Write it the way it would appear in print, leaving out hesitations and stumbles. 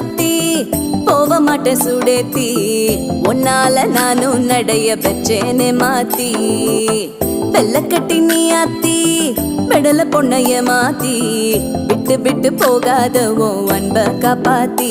மாத்தி போக மாட்டேன் சுடேத்தி உன்னால நானும் நடைய வச்சேனே மாத்தி வெள்ள கட்டி நீ ஆத்தி பெடல பொண்ணைய மாத்தி விட்டு விட்டு போகாத உன் அன்ப காப்பாத்தி